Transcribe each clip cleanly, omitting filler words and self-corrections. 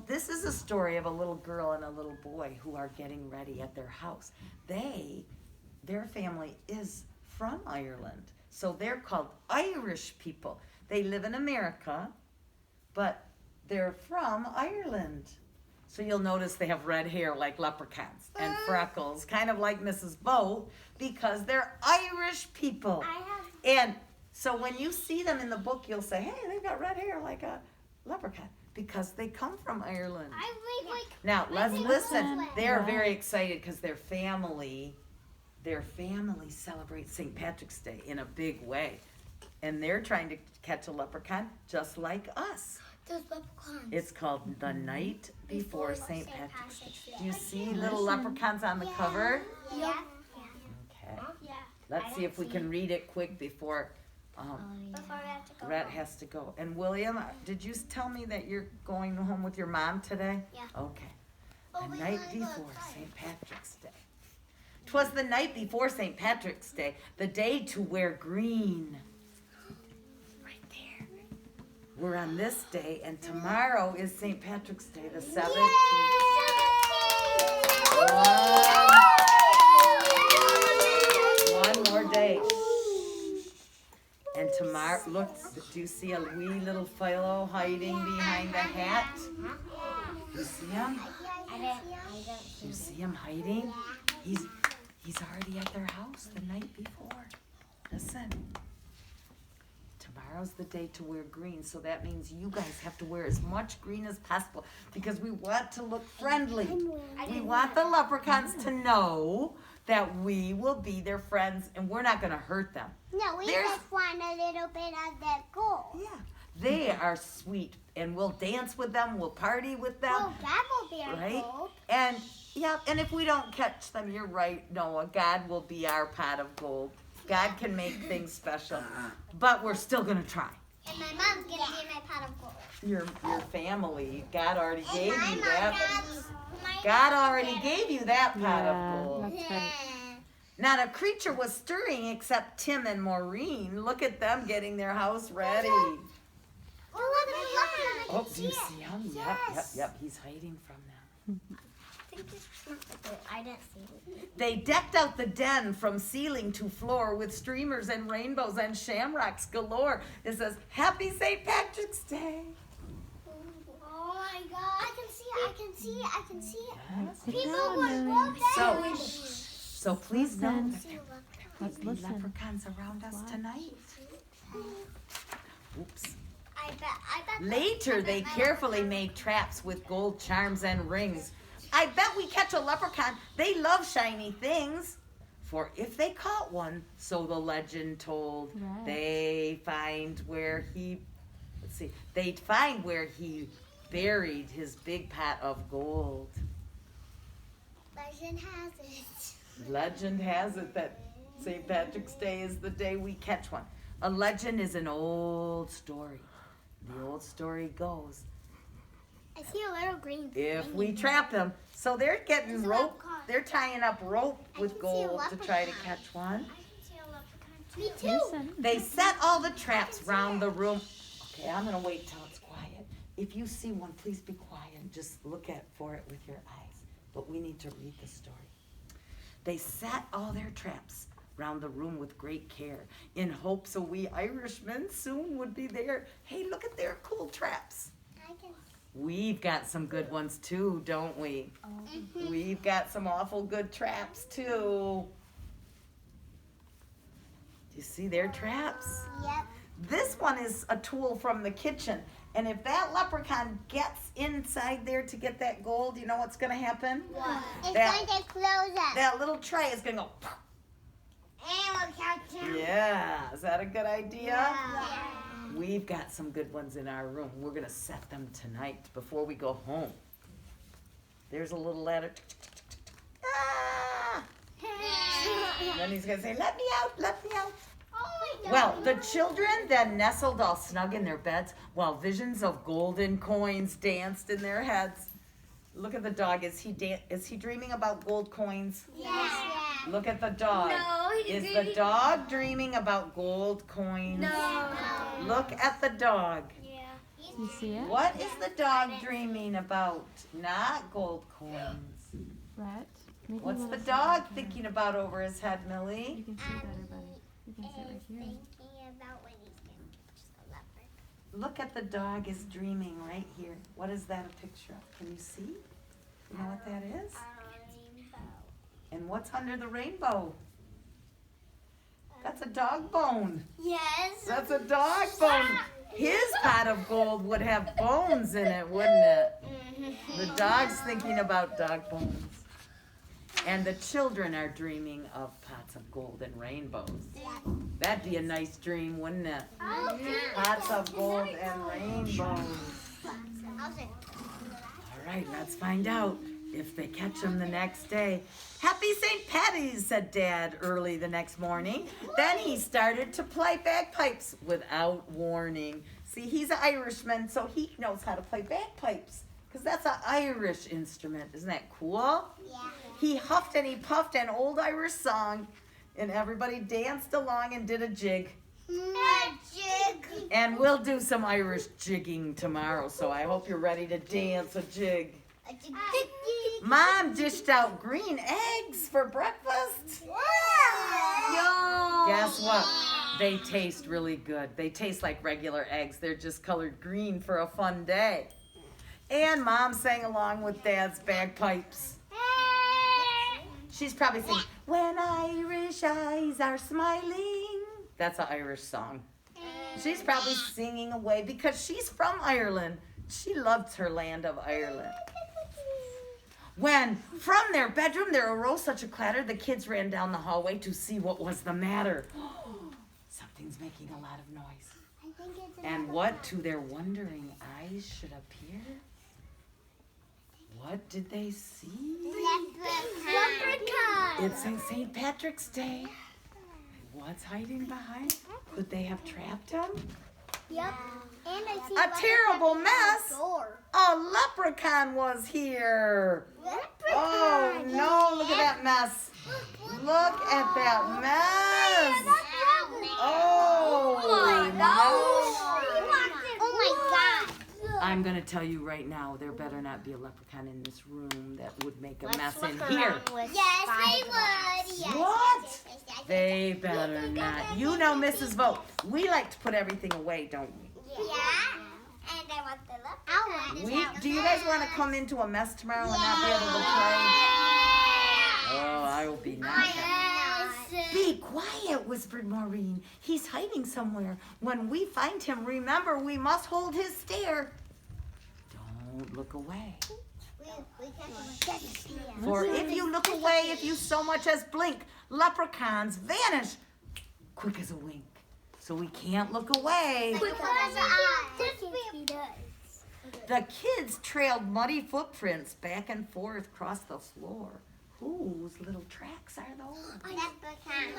this is a story of a little girl and a little boy who are getting ready at their house. Their family is from Ireland. So they're called Irish people. They live in America, but they're from Ireland. So you'll notice they have red hair like leprechauns and freckles, kind of like Mrs. Bow, because they're Irish people. And so when you see them in the book, you'll say, hey, they've got red hair like a leprechaun, because they come from Ireland. Now, let's listen. They're very excited because their family celebrates St. Patrick's Day in a big way. And they're trying to catch a leprechaun just like us. Those leprechauns. It's called The Night Before St. Patrick's Day. Do you see little leprechauns on the cover? Yeah. Okay. Let's see if we can read it quick before Rhett has to go. And William, did you tell me that you're going home with your mom today? Yeah. Okay. The night before St. Patrick's Day. 'Twas the night before St. Patrick's Day, the day to wear green. Right there. We're on this day, and tomorrow is St. Patrick's Day, the 17th. One more day. And tomorrow, look, do you see a wee little fellow hiding behind the hat? You see him? Do you see him hiding? He's already at their house the night before. Listen. Tomorrow's the day to wear green, so that means you guys have to wear as much green as possible because we want to look friendly. We want the leprechauns to know that we will be their friends and we're not going to hurt them. No, we just want a little bit of that gold. Yeah. They are sweet, and we'll dance with them, we'll party with them. Well, God will be our right? gold. And yeah, and if we don't catch them, you're right, Noah, God will be our pot of gold. God can make things special, but we're still going to try. And my mom's going to be my pot of gold. Your family, God already gave you My that. mom, God already gave you that pot of gold. That's right. Not a creature was stirring except Tim and Maureen. Look at them getting their house ready. Oh, do you see him? Yep. He's hiding from them. I didn't see him. They decked out the den from ceiling to floor with streamers and rainbows and shamrocks galore. It says, Happy St. Patrick's Day. Oh my God. I can see it. Yes. People will go So please know that there Let's could be listen. leprechauns around us tonight. Oops. I bet. Later, they carefully made traps with gold charms and rings. I bet we catch a leprechaun. They love shiny things. For if they caught one, so the legend told, Right. they'd find where he buried his big pot of gold. Legend has it. Legend has it that St. Patrick's Day is the day we catch one. A legend is an old story. The old story goes, I see a little green if thing we in trap them, so they're getting There's a rope, leprechaun. they're tying up rope with can see a gold to try to leprechaun. catch one. Me too. Listen. They set all the traps round the room. Okay, I'm gonna wait till it's quiet. If you see one, please be quiet and just look for it with your eyes. But we need to read the story. They set all their traps round the room with great care, in hopes a wee Irishman soon would be there. Hey, look at their cool traps. I can. We've got some good ones too, don't we? We've got some awful good traps too. Do you see their traps? Yep. This one is a tool from the kitchen. And if that leprechaun gets inside there to get that gold, you know what's going to happen? What? It's That- going to close up. That little tray is going to go. And we'll catch him. Yeah, is that a good idea? Yeah. We've got some good ones in our room. We're going to set them tonight before we go home. There's a little ladder. Ah! And then he's going to say, let me out, let me out. Oh my God. Well, the children then nestled all snug in their beds while visions of golden coins danced in their heads. Look at the dog. Is he dreaming about gold coins? Yeah. Look at the dog. No, Is the dog dreaming about gold coins? No. Look at the dog. Yeah. He's You see it? What is the dog dreaming about? Not gold coins. Rhett? Make a What's little the circle dog here. thinking about over his head, You Millie? can see better, buddy. You can see it right here. Thinking about when he's gonna catch the leopard. Look at the dog is dreaming right here. What is that a picture of? Can you see? You know what that is? Rainbow. And what's under the rainbow? That's a dog bone. Yes. That's a dog bone. His pot of gold would have bones in it, wouldn't it? The dog's thinking about dog bones. And the children are dreaming of pots of gold and rainbows. That'd be a nice dream, wouldn't it? Pots of gold and rainbows. All right, let's find out if they catch him the next day. Happy St. Patty's, said Dad early the next morning. Then he started to play bagpipes without warning. See, he's an Irishman, so he knows how to play bagpipes because that's an Irish instrument. Isn't that cool? Yeah. He huffed and he puffed an old Irish song, and everybody danced along and did a jig. A jig. And we'll do some Irish jigging tomorrow, so I hope you're ready to dance a jig. A jig. Mom dished out green eggs for breakfast. Wow. Guess what? They taste really good. They taste like regular eggs. They're just colored green for a fun day. And Mom sang along with Dad's bagpipes. She's probably singing, "When Irish eyes are smiling." That's an Irish song. She's probably singing away because she's from Ireland. She loves her land of Ireland. When from their bedroom there arose such a clatter, the kids ran down the hallway to see what was the matter. Something's making a lot of noise. I think it's And what to their wondering eyes should appear? What did they see? leprechaun. It's St. Patrick's Day. What's hiding behind? Could they have trapped him? Yep. And I see A terrible mess. door. A leprechaun was here. Leprechaun. Oh no, look at that mess. Look at that mess. Oh, Oh my god. I'm going to tell you right now, there better not be a leprechaun in this room that would make a mess in here. Yes, they would. Yes. What? They better not. You know, Mrs. Vogt, we like to put everything away, don't we? Yeah. And I want the leprechaun. Do you guys want to come into a mess tomorrow and not be able to play? Oh, I will be not happy. Be quiet, whispered Maureen. He's hiding somewhere. When we find him, remember, we must hold his stare. Don't look away. For if you look away, if you so much as blink, leprechauns vanish quick as a wink. So we can't look away. The kids trailed muddy footprints back and forth across the floor. Whose little tracks are those? Leprechaun.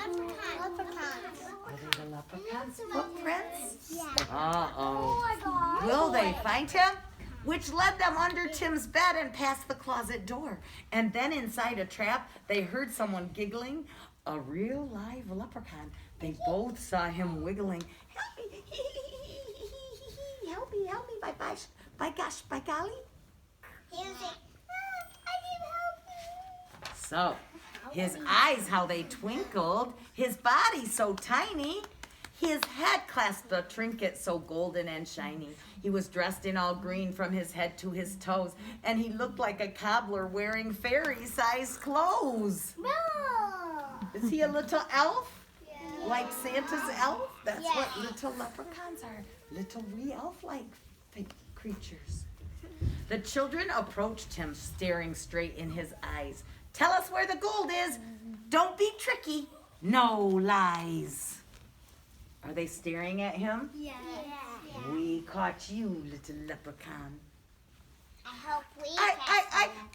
Are they the leprechaun's footprints? Yeah. Uh-oh. my god. Will they find him? Which led them under Tim's bed and past the closet door. And then inside a trap, they heard someone giggling. A real live leprechaun. They both saw him wiggling. Help me. Help me. By gosh, by golly. He was like, I need help. So, his eyes, how they twinkled. His body so tiny. His head clasped a trinket so golden and shiny. He was dressed in all green from his head to his toes, and he looked like a cobbler wearing fairy-sized clothes. No. Is he a little elf? Yeah. Like Santa's elf? That's Yeah. what little leprechauns are. Little wee elf-like creatures. The children approached him, staring straight in his eyes. Tell us where the gold is. Don't be tricky. No lies. Are they staring at him? Yeah. We caught you, little leprechaun. I hope we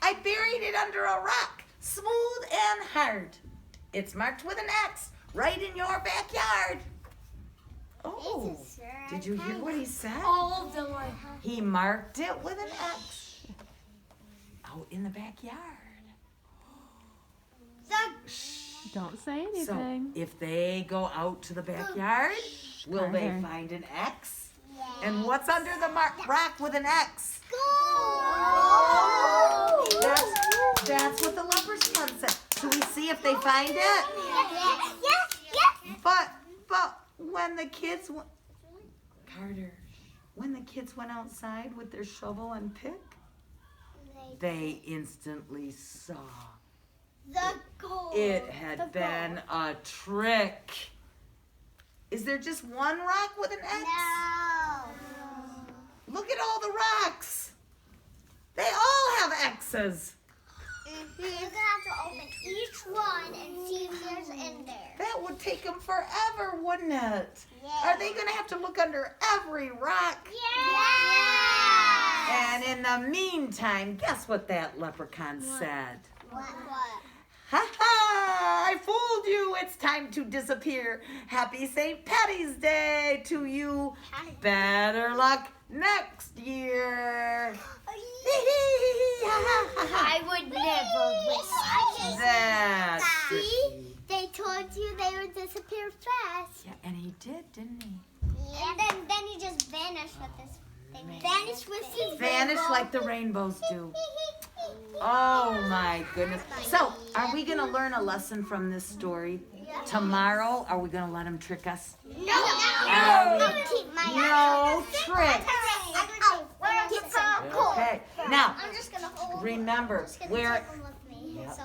I buried it under a rock, smooth and hard. It's marked with an X, right in your backyard. Oh, did you hear what he said? all the way. He marked it with an X out in the backyard. Don't say So, anything. if they go out to the backyard, will they Carter. find an X? And what's under the rock with an X? Gold. That's what the leprechaun said. Should we see if they find it? Yeah. But when the kids Carter, when the kids went outside with their shovel and pick, they instantly saw The gold. it had been a trick. Is there just one rock with an X? No. Look at all the rocks. They all have X's. You're gonna have to open each one and see if there's in there. That would take them forever, wouldn't it? Yeah. Are they going to have to look under every rock? Yeah. And in the meantime, guess what that leprechaun said? What? Ha ha! I fooled you. It's time to disappear. Happy St. Patty's Day to you. Better luck next year. I would never wish. That's See? They told you they would disappear fast. Yeah, and he did, didn't he? Yeah. And then he just vanished with this thing. Vanished with his Vanished like the rainbows do. Oh my goodness. So, are we going to learn a lesson from this story? Tomorrow, are we going to let him trick us? No. No trick. Okay. Now, I'm just gonna hold. remember, we're, Take them with me. Yep. So.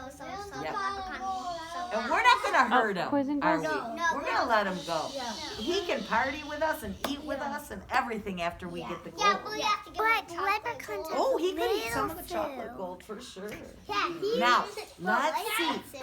Yep. So. and we're not going to hurt him, poison are gas? we? No. We're going to let him go. He can party with us and eat with us and everything after we get the gold. Yeah, but we have to give him leprechauns. Oh, he could eat some of the chocolate gold for sure. Yeah, he Now, uses it for let's lights. see.